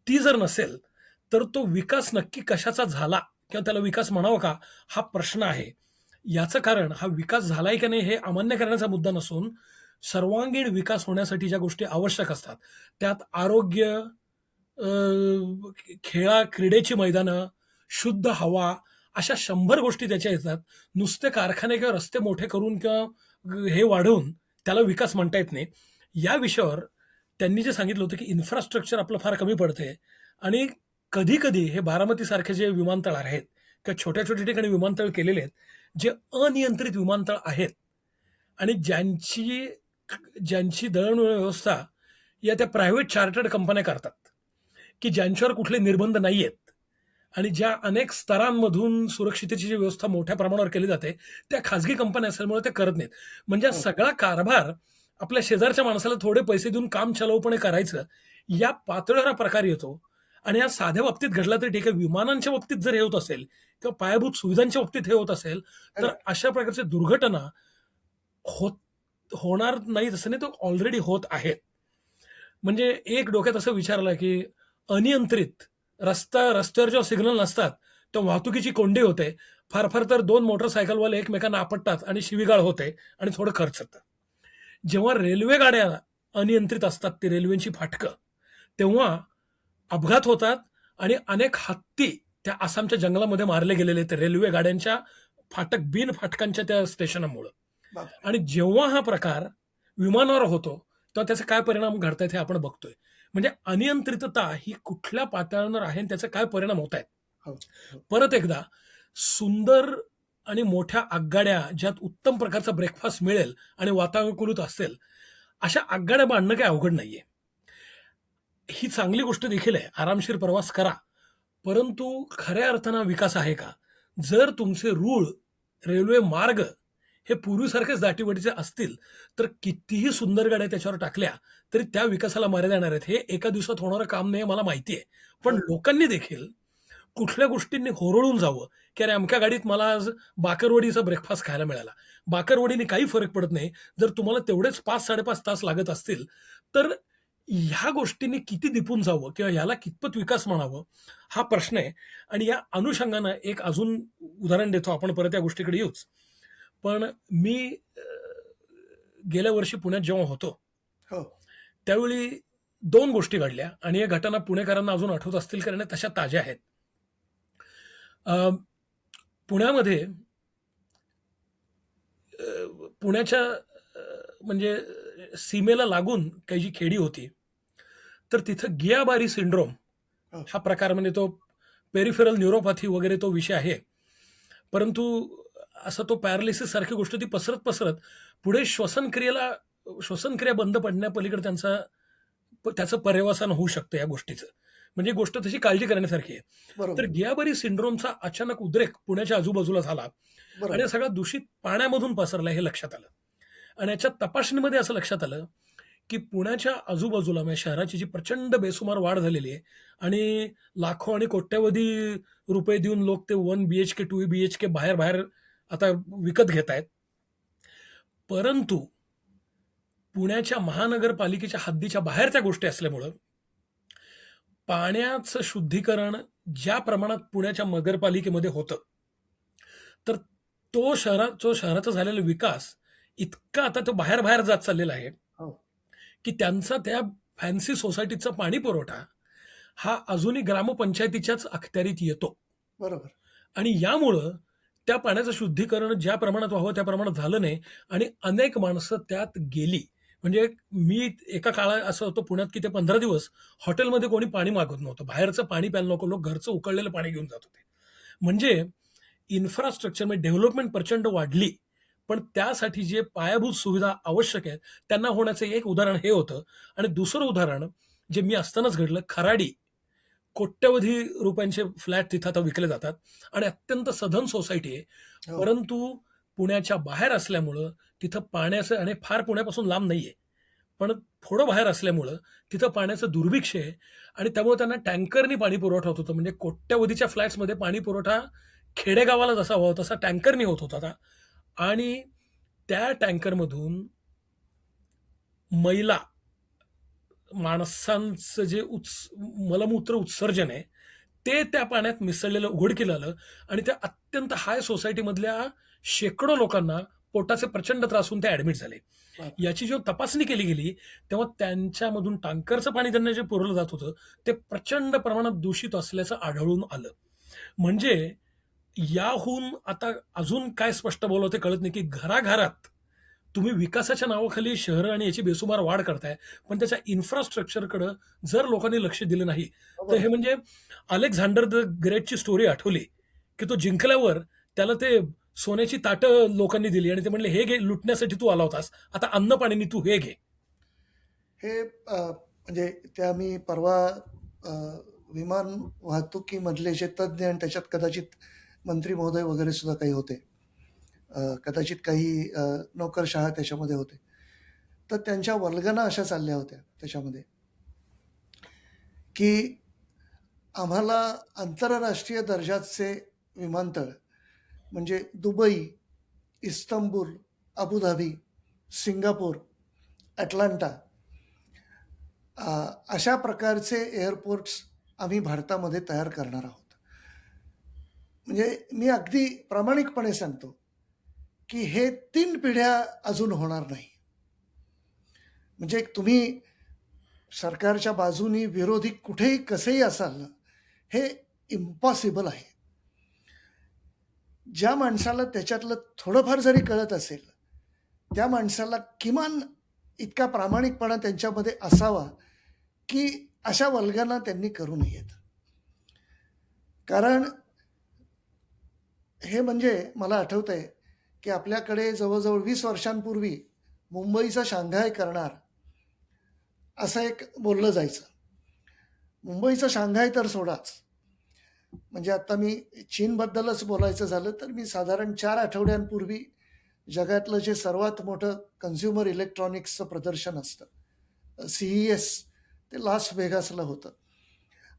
ती जर नसेल, तर तो विकास नक्की कशाचा झाला किंवा त्याला विकास म्हणावा का, हा प्रश्न आहे. याचं कारण हा विकास झालाय की नाही हे अमान्य करण्याचा मुद्दा नसून, सर्वांगीण विकास होण्यासाठी ज्या गोष्टी आवश्यक असतात, त्यात आरोग्य, क्रीडेची मैदानं, शुद्ध हवा, अशा 100 गोष्टी त्याच्या येतात. नुसते कारखाने किंवा रस्ते मोठे करून किंवा हे वाढवून त्याला विकास म्हणता येत नाही. या विषयावर त्यांनी जे सांगितलं होतं, की इन्फ्रास्ट्रक्चर आपलं फार कमी पडतंय आणि कधी-कधी हे बारामतीसारखे जे विमानतळ आहेत किंवा छोट्या-छोट्या ठिकाणी विमानतळ केलेले आहेत, जे अनियंत्रित विमानतळ आहेत आणि ज्यांची दळणवळण व्यवस्था या त्या प्रायव्हेट चार्टर्ड कंपन्या करतात, की ज्यांच्यावर कुठले निर्बंध नाहीयेत आणि ज्या अनेक स्तरांमधून सुरक्षितेची जी व्यवस्था मोठ्या प्रमाणावर केली जाते, त्या खाजगी कंपन्या असल्यामुळे ते करत नाहीत. म्हणजे हा हो. सगळा कारभार आपल्या शेजारच्या माणसाला थोडे पैसे देऊन काम चालवपणे करायचं, या पातळीवर हा प्रकार येतो. आणि या साध्या बाबतीत घडला तरी ठीक आहे. विमानांच्या बाबतीत जर हे होत असेल किंवा पायाभूत सुविधांच्या बाबतीत हे होत असेल, तर करेक्ट. अशा प्रकारच्या दुर्घटना होत होणार नाहीत असं नाही, तर ऑलरेडी होत आहेत. म्हणजे एक डोक्यात असं विचारलं, की अनियंत्रित रस्त्यावर जेव्हा सिग्नल नसतात, तेव्हा वाहतुकीची कोंडी होते. फार-फार तर 2 मोटरसायकलवाले एकमेकांना आपटतात आणि शिवीगाळ होते आणि थोडं खर्चतं. जेव्हा रेल्वे गाड्या अनियंत्रित असतात, ती रेल्वेची फाटकं, तेव्हा अपघात होतात आणि अनेक हत्ती त्या आसामच्या जंगलामध्ये मारले गेलेले आहेत रेल्वे गाड्यांच्या बिन फाटकांच्या त्या स्टेशनामुळं. बापरे! आणि जेव्हा हा प्रकार विमानावर होतो, तेव्हा त्याचे काय परिणाम घडतायत हे आपण बघतोय. म्हणजे अनियंत्रितता ही कुठल्या पातळ्यांवर आहे आणि त्याचे काय परिणाम होतायत. हो, हो. परत एकदा सुंदर आणि मोठ्या आगगाड्या ज्यात उत्तम प्रकारचा ब्रेकफास्ट मिळेल आणि वातानुकूलित असेल, अशा आगगाड्या बांधणं काही अवघड नाहीये. ही चांगली गोष्ट देखील आहे. आरामशीर प्रवास करा. परंतु खऱ्या अर्थानं विकास आहे का? जर तुमचे रूळ, रेल्वे मार्ग हे पूर्वीसारखेच दाटीवाटीचे असतील, तर कितीही सुंदर गाड्या त्याच्यावर टाकल्या, तरी त्या विकासाला मर्यादा येणार आहेत. हे एका दिवसात होणारं काम नाही मला माहिती आहे. पण हो. लोकांनी देखील कुठल्या गोष्टींनी होरळून जावं, की अरे अमक्या गाडीत मला आज बाकरवडीचा ब्रेकफास्ट खायला मिळाला. बाकरवडीने काही फरक पडत नाही. जर तुम्हाला तेवढेच 5-5.5 तास लागत असतील, तर ह्या गोष्टींनी किती दिपून जावं किंवा ह्याला कितपत विकास म्हणावं, हा प्रश्न आहे. आणि या अनुषंगानं एक अजून उदाहरण देतो. आपण परत या गोष्टीकडे येऊच. पण मी गेल्या वर्षी पुण्यात जेव्हा होतो, हो. त्यावेळी 2 गोष्टी घडल्या आणि या घटना पुणेकरांना अजून आठवत असतील कारण तशा ताज्या आहेत. अ, पुण्यामध्ये पुण्याच्या म्हणजे सीमेला लागून काही जी खेडी होती, तर तिथं गियाबारी सिंड्रोम हो. हा प्रकार म्हणजे तो पेरिफेरल न्यूरोपॅथी वगैरे तो विषय आहे. परंतु असा तो पॅरालिसिस सारखी गोष्ट ती पसरत पुढे श्वसनक्रिया बंद पडण्यापलीकडे त्याचं पर्यवसान होऊ शकतं या गोष्टीचं. म्हणजे गोष्ट तशी काळजी करण्यासारखी आहे. तर बरोबर, गियाबारी सिंड्रोमचा अचानक उद्रेक पुण्याच्या आजूबाजूला झाला आणि बरोबर. हा सगळा दूषित पाण्यामधून पसरला हे लक्षात आलं. आणि याच्या तपासणीमध्ये असं लक्षात आलं, की पुण्याच्या आजूबाजूला म्हणजे शहराची जी प्रचंड बेसुमार वाढ झालेली आहे आणि लाखो आणि कोट्यवधी रुपये देऊन लोक ते 1 बीएचके, 2 बीएचके बाहेर-बाहेर आता विकत घेतायत. परंतु पुण्याच्या महानगरपालिकेच्या हद्दीच्या बाहेर त्या गोष्टी असल्यामुळं पाण्याचं शुद्धीकरण ज्या प्रमाणात पुण्याच्या नगरपालिकेमध्ये होतं, तर शहराचा झालेला विकास इतका आता तो बाहेर-बाहेर जात चाललेला आहे, हो. की त्यांचा त्या फॅन्सी सोसायटीचा पाणी पुरवठा हा अजूनही ग्रामपंचायतीच्याच अखत्यारीत येतो. बरोबर. आणि यामुळं त्या पाण्याचं शुद्धीकरण ज्या प्रमाणात व्हावं त्या प्रमाणात झालं नाही आणि अनेक माणसं त्यात गेली. म्हणजे मी एका काळा असं होतं पुण्यात, की ते 15 दिवस हॉटेलमध्ये कोणी पाणी मागत नव्हतं. बाहेरचं पाणी प्यायला नको, लोक घरचं उकळलेलं पाणी घेऊन जात होते. म्हणजे इन्फ्रास्ट्रक्चर म्हणजे डेव्हलपमेंट प्रचंड वाढली. पण त्यासाठी जे पायाभूत सुविधा आवश्यक आहेत, त्यांना होण्याचं एक उदाहरण हे होतं. आणि दुसरं उदाहरण जे मी असतानाच घडलं, खराडी. कोट्यवधी रुपयांचे फ्लॅट तिथं आता विकले जातात आणि अत्यंत सधन सोसायटी आहे. हो. परंतु पुण्याच्या बाहेर असल्यामुळं तिथं पाण्याचं आणि फार पुण्यापासून लांब नाहीये. पण थोडं बाहेर असल्यामुळं तिथं पाण्याचं दुर्भिक्ष्य आहे आणि त्यामुळे त्यांना टँकरनी पाणी पुरवठा होत होता. म्हणजे कोट्यवधीच्या फ्लॅट्समध्ये पाणी पुरवठा खेडेगावाला जसा हवा तसा टँकरनी होत होता. आणि त्या टँकरमधून मैला माणसांचं जे मलमूत्र उत्सर्जन आहे, ते त्या पाण्यात मिसळलेलं उघडकीला आलं आणि त्या अत्यंत हाय सोसायटीमधल्या शेकडो लोकांना पोटाचे प्रचंड त्रास होऊन ते ॲडमिट झाले. बापरे! याची जेव्हा तपासणी केली गेली, तेव्हा त्यांच्यामधून टँकरचं पाणी त्यांना जे पुरवलं जात होतं, ते प्रचंड प्रमाणात दूषित असल्याचं आढळून आलं. म्हणजे याहून आता अजून काय स्पष्ट बोलावं ते कळत नाही, की घराघरात तुम्ही विकासाच्या नावाखाली शहरं आणि याची बेसुमार वाढ करताय. पण त्याच्या इन्फ्रास्ट्रक्चरकडं जर लोकांनी लक्ष दिलं नाही, तर बरोबर हे आहे. म्हणजे अलेक्झांडर द ग्रेटची स्टोरी आठवली, की तो जिंकल्यावर त्याला ते सोन्याची ताटं लोकांनी दिली आणि ते म्हणले, "हे घे, लुटण्यासाठी तू आला होतास. आता अन्न-पाणीनी तू हे घे." हे म्हणजे त्या मी परवा अ, विमान वाहतुकीमधले जे तज्ञ आणि त्याच्यात कदाचित मंत्री महोदय वगैरे सुद्धा काही होते. कदाचित काही नोकरशहा त्याच्यामध्ये होते. तर त्यांच्या वल्गना अशा चालल्या होत्या त्याच्यामध्ये, की आम्हाला आंतरराष्ट्रीय दर्जाचे विमानतळ म्हणजे Dubai, Istanbul, Abu Dhabi, Singapore, Atlanta अशा प्रकारचे एअरपोर्ट्स आम्ही भारतामध्ये तयार करणार आहोत. म्हणजे मी अगदी प्रामाणिकपणे सांगतो, की हे 3 पिढ्या अजून होणार नाही. म्हणजे तुम्ही सरकारच्या बाजूनी विरोधी कुठेही कसेही असाल ना, हे इम्पॉसिबल आहे. ज्या माणसाला त्याच्यातलं थोडंफार जरी कळत असेल, त्या माणसाला किमान इतका प्रामाणिकपणा त्यांच्यामध्ये असावा, की अशा वल्गना त्यांनी करू नयेत. कारण हे म्हणजे मला आठवतंय, की आपल्याकडे जवळ-जवळ 20 वर्षांपूर्वी मुंबईचं शांघाय करणार, असं एक बोललं जायचं. मुंबईचं शांघाय तर सोडाच. म्हणजे आता मी चीनबद्दलच बोलायचं झालं, तर मी साधारण 4 आठवड्यांपूर्वी जगातलं जे सर्वात मोठं कन्झ्युमर इलेक्ट्रॉनिक्सचं प्रदर्शन असतं, CES ते लास व्हेगासला होतं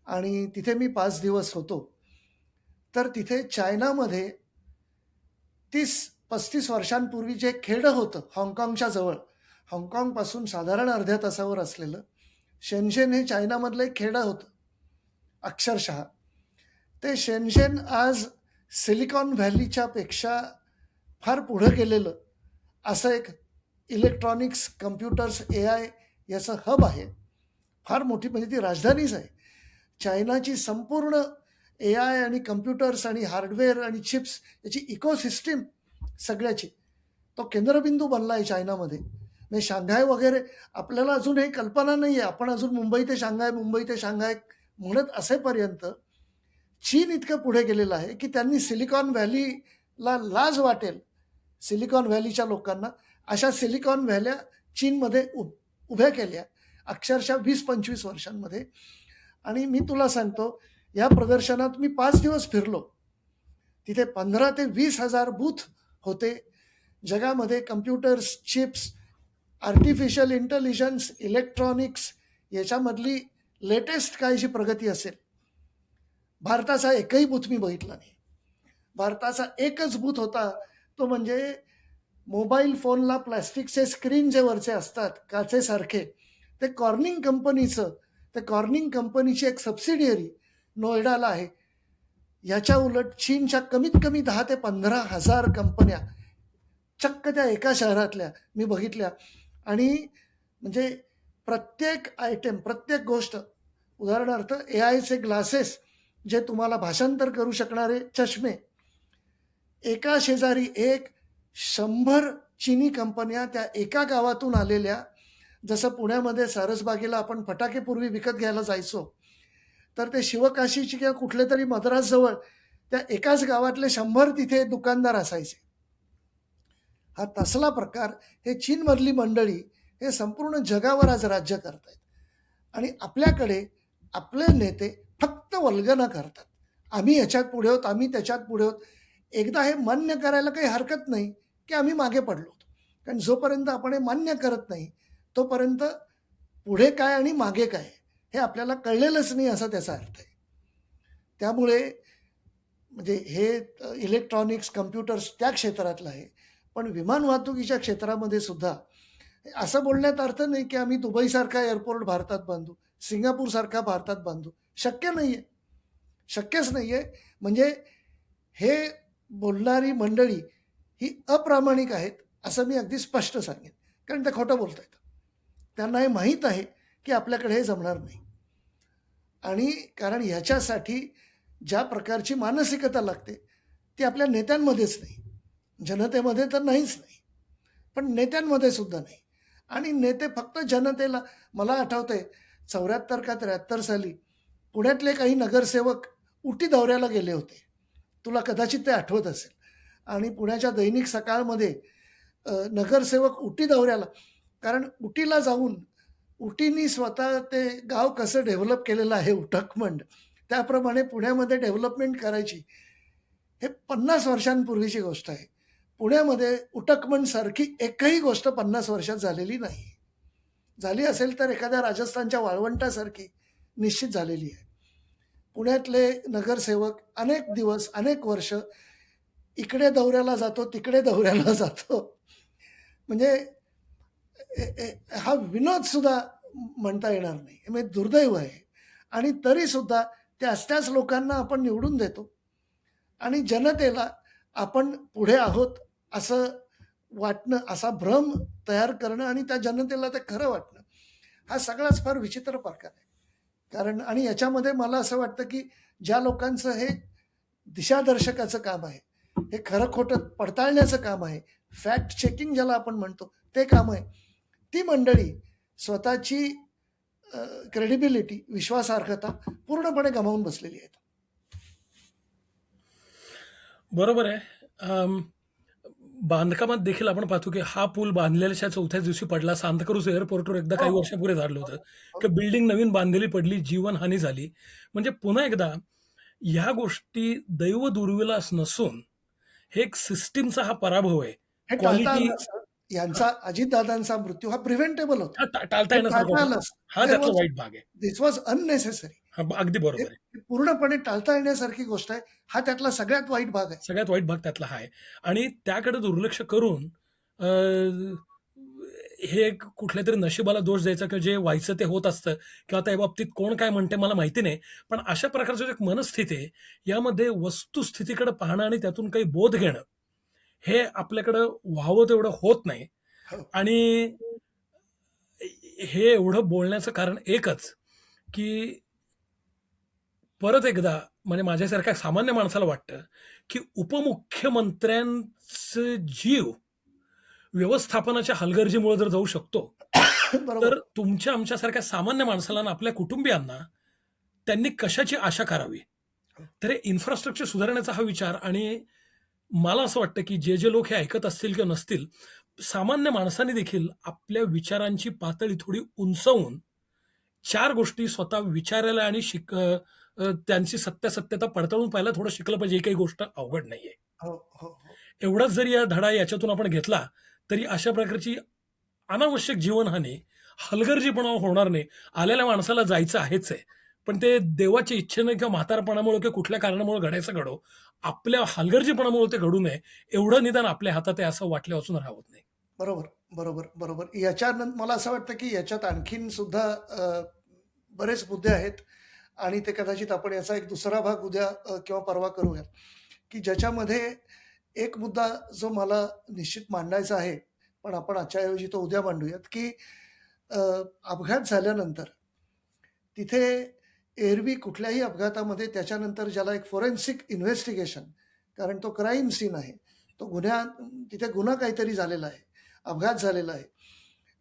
आणि तिथे मी 5 दिवस होतो. तर तिथे चायनामध्ये 30-35 वर्षांपूर्वी जे खेडं होतं हाँगकाँगच्या जवळ, हाँगकाँगपासून साधारण अर्ध्या तासावर असलेलं शेनझेन हे चायनामधलं एक खेडं होतं अक्षरशः. ते शेनझेन आज सिलिकॉन व्हॅलीच्या पेक्षा फार पुढं गेलेलं असं एक इलेक्ट्रॉनिक्स, कम्प्युटर्स, एआय याचं हब आहे. फार मोठी म्हणजे ती राजधानीच आहे. चायनाची संपूर्ण एआय आणि कम्प्युटर्स आणि हार्डवेअर आणि चिप्स याची इकोसिस्टम सगळ्याची, तो केंद्रबिंदू बनला आहे चायनामध्ये. म्हणजे शांघाय वगैरे आपल्याला अजून हे कल्पना नाही आहे. आपण अजून मुंबई ते शांघाय, मुंबई ते शांघाय म्हणत असेपर्यंत चीन इतकं पुढे गेलेलं आहे, की त्यांनी सिलिकॉन व्हॅलीला लाज वाटेल, सिलिकॉन व्हॅलीच्या लोकांना, अशा सिलिकॉन व्हॅल्या चीनमध्ये उभ्या केल्या अक्षरशः 20-25 वर्षांमध्ये. आणि मी तुला सांगतो, या प्रदर्शनात मी 5 दिवस फिरलो. तिथे 15 ते 20,000 बूथ होते. जगामध्ये computers, chips, artificial intelligence, electronics याच्यामधली लेटेस्ट काय जी प्रगती असेल, भारताचा एकही बूथ मी बघितला नाही. भारताचा एकच बूथ होता, तो म्हणजे मोबाईल फोनला प्लास्टिकचे स्क्रीन जे वरचे असतात, काचेसारखे, ते कॉर्निंग कंपनीचं, ते कॉर्निंग कंपनीची एक सबसिडियरी नोएडाला आहे. याच्या उलट चीनच्या कमीत कमी 10,000 ते 15,000 कंपन्या चक्क त्या एका शहरातल्या मी बघितल्या. आणि म्हणजे प्रत्येक आयटम, प्रत्येक गोष्ट, उदाहरणार्थ एआयचे ग्लासेस, जे तुम्हाला भाषांतर करू शकणारे चष्मे, एका शेजारी एक 100 चीनी कंपन्या त्या एका गावातून आलेल्या जसं पुण्यामध्ये सारसबागेला आपण फटाके पूर्वी विकत घ्यायला जायचो, तर ते शिवकाशीची किंवा कुठल्यातरी मद्रासजवळ त्या एकाच गावातले 100 तिथे दुकानदार असायचे. हा तसला प्रकार हे चीनमधली मंडळी हे संपूर्ण जगावर आज राज्य करतायत. आणि आपल्याकडे आपले नेते फक्त वल्गना करतात. आम्ही ह्याच्यात पुढे आहोत, आम्ही त्याच्यात पुढे आहोत. एकदा हे मान्य करायला काही हरकत नाही, की आम्ही मागे पडलो होतो. कारण जोपर्यंत आपण हे मान्य करत नाही, तोपर्यंत पुढे काय आणि मागे काय हे आपल्याला कळलेलंच नाही असा त्याचा अर्थ आहे. त्यामुळे म्हणजे हे इलेक्ट्रॉनिक्स, कॉम्प्युटर्स त्या क्षेत्रातलं आहे. पण विमान वाहतुकीच्या क्षेत्रामध्ये सुद्धा असं बोलण्यात अर्थ नाही, की आम्ही दुबईसारखा एअरपोर्ट भारतात बांधू, सिंगापूरसारखा भारतात बांधू. शक्य नाहीये. शक्यच नाहीये. म्हणजे हे बोलणारी मंडळी ही अप्रामाणिक आहेत, असं मी अगदी स्पष्ट सांगेन. कारण ते खोटं बोलतायत. त्यांना हे माहीत आहे, की आपल्याकडे हे जमणार नाही. आणि कारण ह्याच्यासाठी ज्या प्रकारची मानसिकता लागते, ती आपल्या नेत्यांमध्येच नाही. जनतेमध्ये तर नाहीच नाही. पण नेत्यांमध्ये सुद्धा नाही. आणि नेते फक्त जनतेला मला आठवतंय 74 का 73 साली पुण्यातले काही नगरसेवक उटी दौऱ्याला गेले होते. तुला कदाचित ते आठवत असेल. आणि पुण्याच्या दैनिक सकाळमध्ये नगरसेवक उटी दौऱ्याला कारण उटीला जाऊन उटीनी स्वतः ते गाव कसं डेव्हलप केलेलं आहे उटकमंड, त्याप्रमाणे पुण्यामध्ये डेव्हलपमेंट करायची. हे 50 वर्षांपूर्वीची गोष्ट आहे. पुण्यामध्ये उटकमंडसारखी एकही गोष्ट 50 वर्षात झालेली नाही. झाली असेल तर एखाद्या राजस्थानच्या वाळवंटासारखी निश्चित झालेली आहे. पुण्यातले नगरसेवक अनेक दिवस, अनेक वर्ष इकडे दौऱ्याला जातो, तिकडे दौऱ्याला जातो. म्हणजे हा विनोद सुद्धा म्हणता येणार नाही. म्हणजे दुर्दैव आहे. आणि तरीसुद्धा त्याच लोकांना आपण निवडून देतो आणि जनतेला आपण पुढे आहोत असं वाटणं, असा भ्रम तयार करणं आणि त्या जनतेला ते खरं वाटणं, हा सगळाच फार विचित्र प्रकार आहे. कारण आणि याच्यामध्ये मला असं वाटतं, की ज्या लोकांचं हे दिशादर्शकाचं काम आहे, हे खरं-खोटं पडताळण्याचं काम आहे, फॅक्ट चेकिंग ज्याला आपण म्हणतो, ते काम आहे. ती मंडळी स्वतःची क्रेडिबिलिटी, विश्वासार्हता पूर्णपणे गमावून बसलेली आहेत. बरोबर आहे. बांधकामात देखील आपण पाहतो, की हा पूल बांधलेल्याच्या 4थ्याच दिवशी पडला. सांताक्रूझ एअरपोर्टवर एकदा हो, काही हो. वर्षापूर्वी झालं हो, होतं, हो. की बिल्डिंग नवीन बांधलेली पडली, जीवनहानी झाली. म्हणजे पुन्हा एकदा ह्या गोष्टी दैवदुर्विलास नसून हे एक सिस्टमचा हा पराभव आहे. हे टाळता क्वालिटी आलं असतं. यांचा अजितदादांचा मृत्यू हा प्रिव्हेंटेबल होता. टाळता हे येण्यासारखं टाळता होतं. आलं असतं. हा देअर त्यातला वॉज वाईट भाग आहे. This was unnecessary. हां, अगदी हे बरोबर आहे. पूर्णपणे टाळता येण्यासारखी गोष्ट आहे. हा त्यातला सगळ्यात वाईट भाग आहे. सगळ्यात वाईट भाग त्यातला हा आहे आणि त्याकडे दुर्लक्ष करून अ, हे एक कुठल्यातरी नशिबाला दोष द्यायचा किंवा जे व्हायचं ते होत असतं किंवा त्या बाबतीत कोण काय म्हणते मला माहिती नाही. पण अशा प्रकारची एक मनस्थिती आहे, यामध्ये वस्तुस्थितीकडे पाहणं आणि त्यातून काही बोध घेणं, हे आपल्याकडं व्हावं तेवढं होत नाही. हो. आणि हे एवढं बोलण्याचं कारण एकच, की परत एकदा म्हणजे माझ्यासारख्या सामान्य माणसाला वाटतं, की उपमुख्यमंत्र्यांचे जीव व्यवस्थापनाच्या हलगर्जीमुळे जर जाऊ शकतो, बरोबर. तर तुमच्या आमच्यासारख्या सामान्य माणसाला आणि आपल्या कुटुंबियांना त्यांनी कशाची आशा करावी? हो. तर हे इन्फ्रास्ट्रक्चर सुधारण्याचा हा विचार आणि मला असं वाटतं, की जे लोक हे ऐकत असतील किंवा नसतील, सामान्य माणसाने देखील आपल्या विचारांची पातळी थोडी उंचावून 4 गोष्टी स्वतः विचारायला आणि त्यांची सत्यासत्यता पडताळून पाहायला थोडं शिकलं पाहिजे. ही काही गोष्ट अवघड नाहीये. हो, हो, हो. एवढाच जरी या धडा याच्यातून आपण घेतला, तरी अशा प्रकारची अनावश्यक जीवनहानी, हलगर्जीपणा होणार नाही. आलेल्या माणसाला जायचं आहेच आहे. पण ते देवाच्या इच्छेनं किंवा म्हातारपणामुळे किंवा कुठल्या कारणामुळे घडायचं घडो. आपल्या हलगर्जीपणामुळे ते घडू नये, एवढं निदान आपल्या हातात आहे असं वाटल्यावाचून राहत नाही. बरोबर, बरोबर, बरोबर. मला असं वाटतं, की याच्यात आणखीन सुद्धा बरेच मुद्दे आहेत आणि ते कदाचित आपण याचा एक दुसरा भाग उद्या किंवा परवा करूया, की ज्याच्यामध्ये एक मुद्दा जो मला निश्चित मांडायचा आहे, पण आपण आजच्या ऐवजी तो उद्या मांडूयात, की अ, अपघात झाल्यानंतर तिथे एरवी कुठल्याही अपघातामध्ये त्याच्यानंतर ज्याला एक फोरेन्सिक इन्व्हेस्टिगेशन कारण तो क्राईम सीन आहे. तो तिथे गुन्हा काहीतरी झालेला आहे. अपघात झालेला आहे.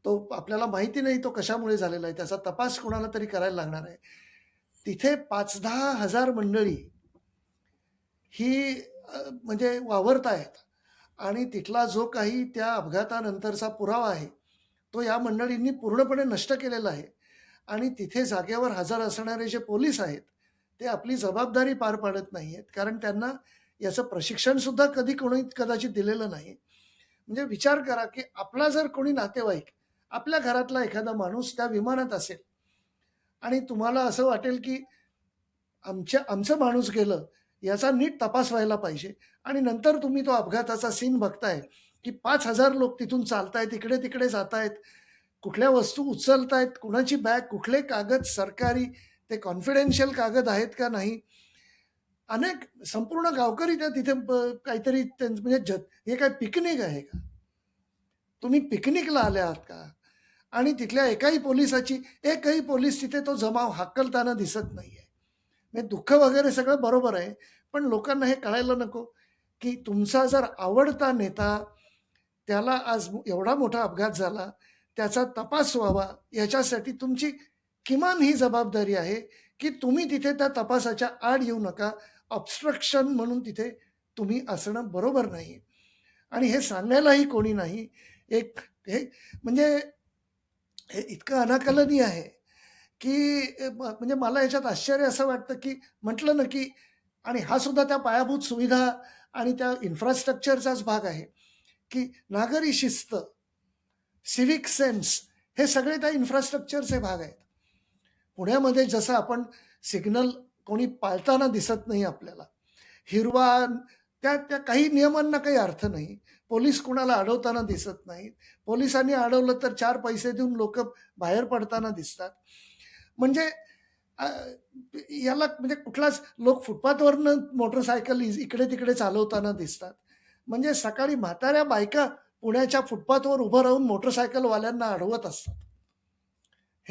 तो आपल्याला माहिती नाही तो कशामुळे झालेला आहे. त्याचा तपास कोणाला तरी करायला लागणार आहे. तिथे 5,000-10,000 हजार मंडळी ही म्हणजे वावरतायत आणि तिथला जो काही त्या अपघातानंतरचा पुरावा आहे, तो या मंडळींनी पूर्णपणे नष्ट केलेला आहे आणि तिथे जागेवर हजर असणारे जे पोलीस आहेत, ते आपली जबाबदारी पार पाडत नाहीयेत. कारण त्यांना याचं प्रशिक्षणसुद्धा कधी कोणी कदाचित दिलेलं नाही. म्हणजे विचार करा, की आपला जर कोणी नातेवाईक, आपल्या घरातला एखादा माणूस त्या विमानात असेल आणि तुम्हाला असं वाटेल, की आमचं माणूस गेलं, याचा नीट तपास व्हायला पाहिजे आणि नंतर तुम्ही तो अपघाताचा सीन बघताय, की 5,000 लोक तिथून चालतायत, इकडे-तिकडे जातायत, कुठल्या वस्तू उचलतायत, कुणाची बॅग, कुठले कागद सरकारी, ते कॉन्फिडेन्शियल कागद आहेत का नाही? अनेक संपूर्ण गावकरी त्या तिथे काहीतरी त्यांचं म्हणजे हे काय पिकनिक आहे का? तुम्ही पिकनिकला आले आहात का? आणि तिथल्या एकही पोलीस तिथे तो जमाव हाकलताना दिसत नाहीये. म्हणजे दुःख वगैरे सगळं बरोबर आहे. पण लोकांना हे कळायला नको, की तुमचा जर आवडता नेता त्याला आज एवढा मोठा अपघात झाला, त्याचा तपास व्हावा याच्यासाठी तुमची किमान ही जबाबदारी आहे, की तुम्ही तिथे त्या तपासाच्या आड येऊ नका. ऑब्स्ट्रक्शन म्हणून तिथे तुम्ही असणं बरोबर नाही. आणि हे सांगायलाही कोणी नाही. एक हे म्हणजे हे इतकं अनाकलनीय आहे, की म्हणजे मला याच्यात आश्चर्य असं वाटतं, की म्हटलं ना, की आणि हा सुद्धा त्या पायाभूत सुविधा आणि त्या इन्फ्रास्ट्रक्चरचाच भाग आहे, की नागरी शिस्त, सिव्हिक सेन्स हे सगळे त्या इन्फ्रास्ट्रक्चरचे भाग आहेत. पुण्यामध्ये जसं आपण सिग्नल कोणी पाळताना दिसत नाही आपल्याला. हिरवा त्या त्या काही नियमांना काही अर्थ नाही. पोलीस कुणाला अडवताना दिसत नाहीत. पोलिसांनी अडवलं तर 4 पैसे देऊन लोकं बाहेर पडताना दिसतात. म्हणजे अ, याला म्हणजे कुठलाच लोक फुटपाथवरनं मोटरसायकल इकडे-तिकडे चालवताना दिसतात. म्हणजे सकाळी म्हाताऱ्या बायका पुण्याच्या फुटपाथवर उभं राहून मोटरसायकलवाल्यांना अडवत असतात.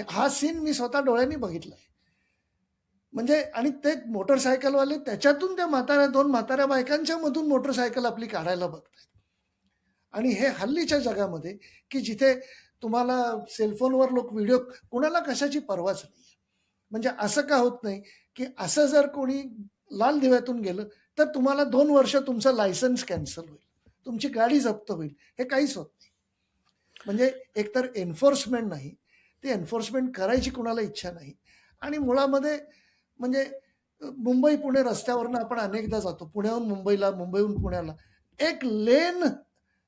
हा सीन मी स्वतः डोळ्यांनी बघितलाय. म्हणजे आणि ते मोटरसायकलवाले त्याच्यातून त्या 2 म्हाताऱ्या बायकांच्या मधून मोटरसायकल आपली काढायला बघतायत. आणि हे हल्लीच्या जगामध्ये, की जिथे तुम्हाला सेलफोनवर लोक व्हिडिओ कुणाला कशाची पर्वाच नाहीये. म्हणजे असं का होत नाही, की असं जर कोणी लाल दिव्यातून गेलं, तर तुम्हाला 2 वर्ष तुमचं लायसन्स कॅन्सल होईल. तुमची गाडी जप्त होईल. हे काहीच होत नाही. म्हणजे एकतर एन्फोर्समेंट नाही. ती एन्फोर्समेंट करायची कुणाला इच्छा नाही. आणि मुळामध्ये म्हणजे मुंबई-पुणे रस्त्यावरनं आपण अनेकदा जातो. पुण्याहून मुंबईला, मुंबईहून पुण्याला. एक लेन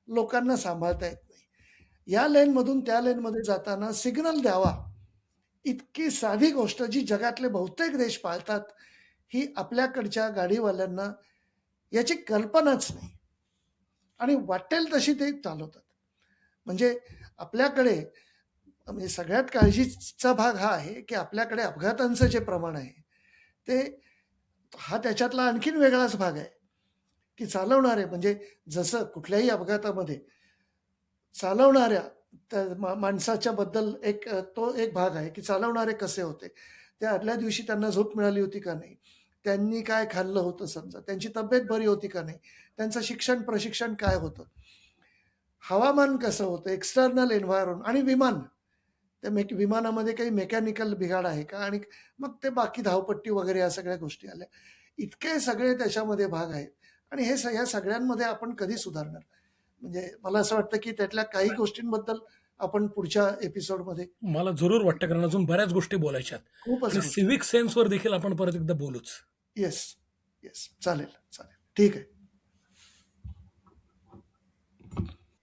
लोकांना सांभाळता येत नाही. या लेनमधून त्या लेनमध्ये जाताना सिग्नल द्यावा. इतकी साधी गोष्ट जी जगातले बहुतेक देश पाळतात, ही आपल्याकडच्या गाडीवाल्यांना याची कल्पनाच नाही. आणि वाटेल तशी ते चालवतात. म्हणजे आपल्याकडे म्हणजे सगळ्यात काळजीचा भाग हा आहे, की आपल्याकडे अपघातांचं जे प्रमाण आहे, ते हा त्याच्यातला आणखीन वेगळाच भाग आहे, की चालवणारे म्हणजे जसं कुठल्याही अपघातामध्ये चालवणाऱ्या त्या माणसाच्या बद्दल तो एक भाग आहे, की चालवणारे कसे होते. त्या आदल्या दिवशी त्यांना झोप मिळाली होती का नाही? त्यांनी काय खाल्लं होतं समजा, त्यांची तब्येत बरी होती का नाही? त्यांचं शिक्षण, प्रशिक्षण काय होतं? हवामान कसं होतं? एक्स्टर्नल एन्व्हायर्नमेंट आणि विमान. त्या विमानामध्ये काही मेकॅनिकल बिघाड आहे का? आणि मग ते बाकी धावपट्टी वगैरे या सगळ्या गोष्टी आल्या. इतके सगळे त्याच्यामध्ये भाग आहेत आणि या सगळ्यांमध्ये आपण कधी सुधारणार? म्हणजे मला असं वाटतं, की त्यातल्या काही गोष्टींबद्दल आपण पुढच्या एपिसोडमध्ये मला जरूर वाटतं, कारण अजून बऱ्याच गोष्टी बोलायच्या आहेत खूपच आणि गोष्टी सिव्हिक सेन्सवर देखील आपण परत एकदा बोलूच. Yes, yes. चालेल, चालेल. ठीक आहे.